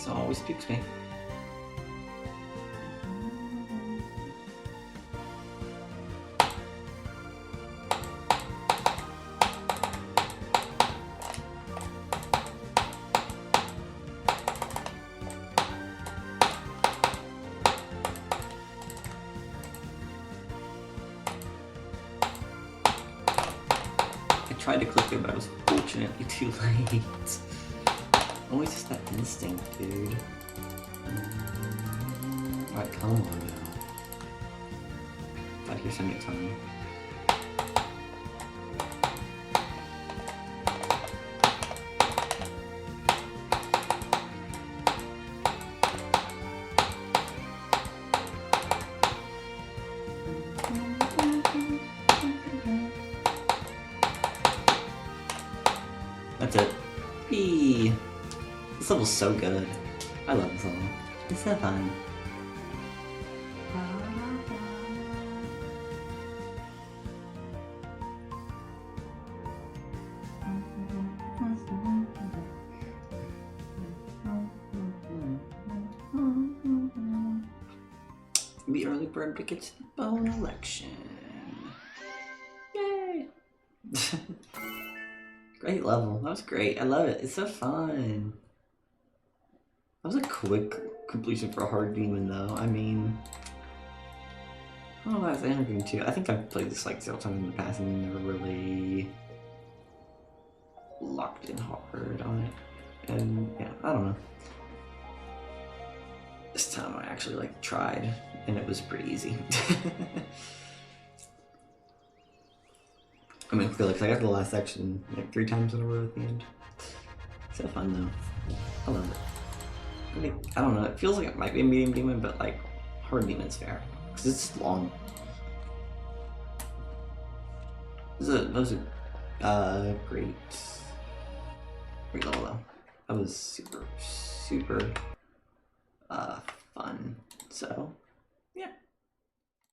So always spooks me. I tried to click it, but I was fortunately too late. Always just that instinct, dude. Alright, come on now. Got here so many times. That's it. Eee. This level's so good. I love this level. It's so fun. The early bird Begets the bone election. Yay! Great level. That was great. I love it. It's so fun. That was a quick completion for a hard demon, though. I mean, I don't know if that's anything too. I think I've played this like several times in the past and never really locked in hard on it. And yeah, I don't know. This time I actually like tried, and it was pretty easy. I mean, I feel like I got the last section like 3 times in a row at the end. So fun though. I love it. I think, I don't know, it feels like it might be a medium demon, but like hard demon's fair. Because it's long. That was a great level though. That was super fun. So